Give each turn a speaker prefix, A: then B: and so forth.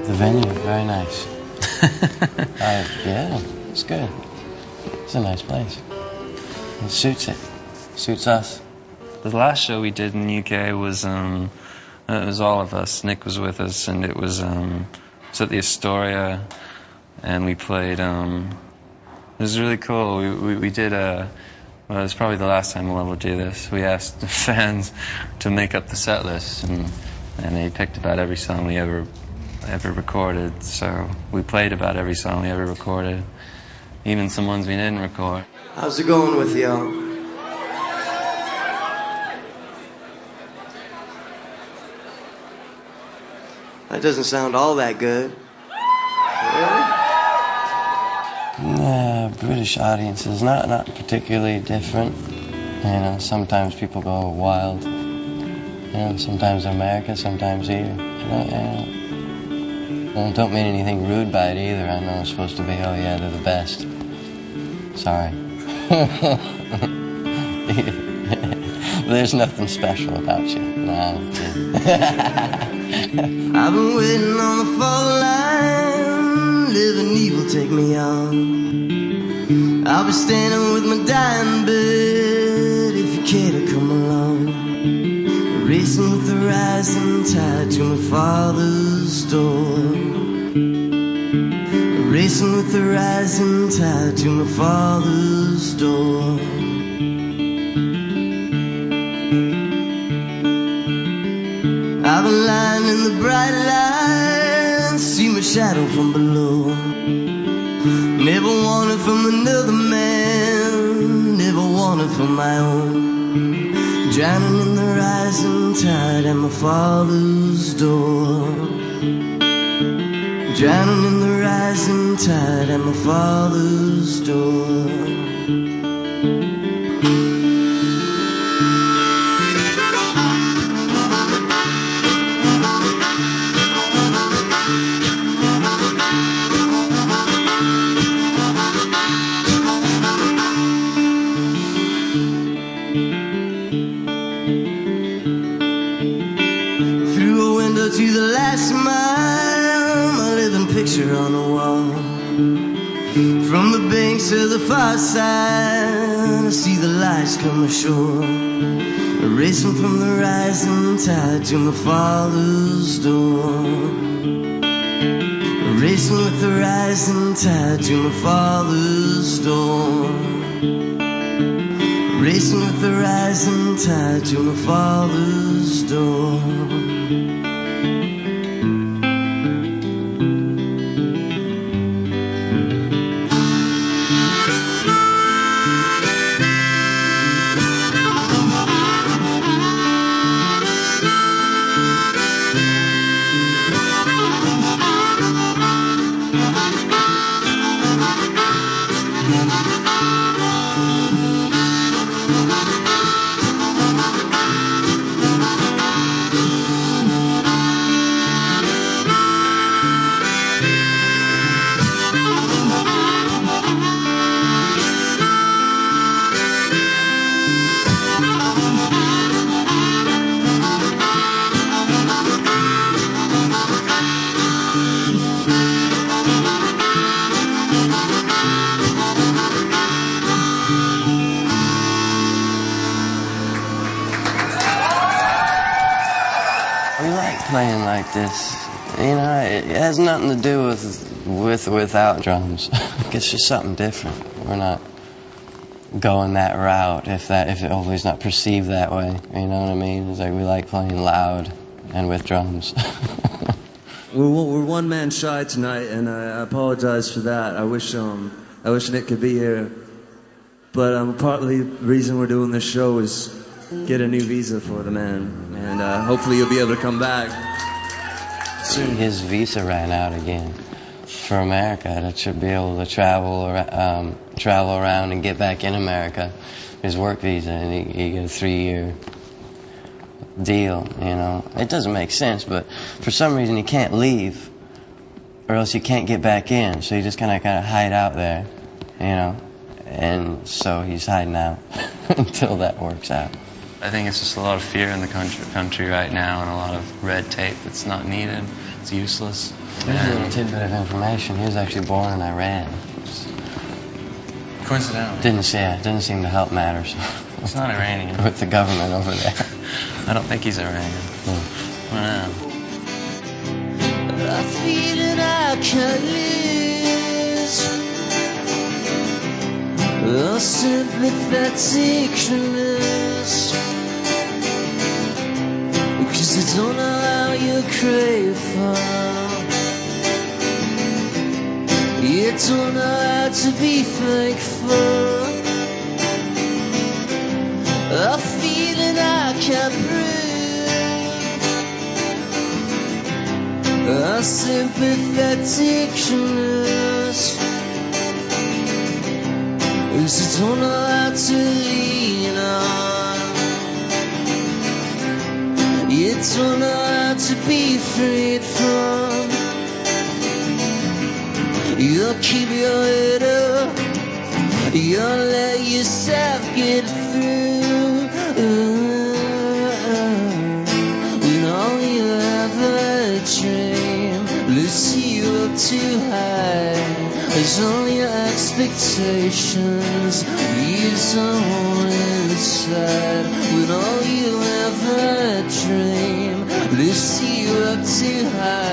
A: The venue, very nice. Yeah, it's good. It's a nice place. It suits it. Suits us.
B: The last show we did in the UK was it was all of us. Nick was with us, and it was at the Astoria, and we played. It was really cool. We did well, it was probably the last time we'll ever do this. We asked the fans to make up the set list, and they picked about every song we ever recorded. So we played about every song we ever recorded, even some ones we didn't record.
C: How's it going with y'all? That doesn't sound all that good.
A: Yeah, British audiences, not particularly different. You know, sometimes people go wild. You know, sometimes America, sometimes here. Don't mean anything rude by it either. I know it's supposed to be, oh yeah, they're the best. Sorry. There's nothing special about you. Nah, I'm kidding.
C: I've been waiting on the fall line, living evil take me on. I'll be standing with my dying bed if you care to come along. Racing with the rising tide to my father's door. Racing with the rising tide to my father's door. I've been lying in the bright light, see my shadow from below. Never wanted from another man, never wanted from my own. Drowning in the rising tide at my father's door. Drowning in the rising tide at my father's door. To the last mile, my living picture on the wall. From the banks of the far side, I see the lights come ashore. Racing from the rising tide to my father's door. Racing with the rising tide to my father's door. Racing with the rising tide to my father's door.
A: Playing like this, you know, it has nothing to do with or without drums. It's just something different. We're not going that route if it always not perceived that way. You know what I mean? It's like we like playing loud and with drums.
D: We're one man shy tonight, and I apologize for that. I wish Nick could be here, but partly the reason we're doing this show is get a new visa for the man, and hopefully you'll be able to come back soon.
A: His visa ran out again for America. That should be able to travel around and get back in America. His work visa, and he got a 3-year deal. You know, it doesn't make sense, but for some reason he can't leave, or else he can't get back in. So he just kind of hide out there, you know, and so he's hiding out until that works out.
B: I think it's just a lot of fear in the country right now, and a lot of red tape that's not needed. It's useless.
A: Here's a little tidbit of information. He was actually born in Iran.
B: Coincidentally.
A: Didn't seem to help matters
B: It's not Iranian.
A: with the government over there.
B: I don't think he's Iranian. I don't know.
C: I feel that I can't lose a sympatheticness, because I don't know how you crave for. You don't know how to be faithful. I feel that I can't prove a sympatheticness, 'cause I don't know how to lean on. You don't know how to be freed from. You'll keep your head up, you'll let yourself get through. When all you ever dream lifts you up too high, as all your expectations leave someone inside. When all you ever dream lifts you up too high.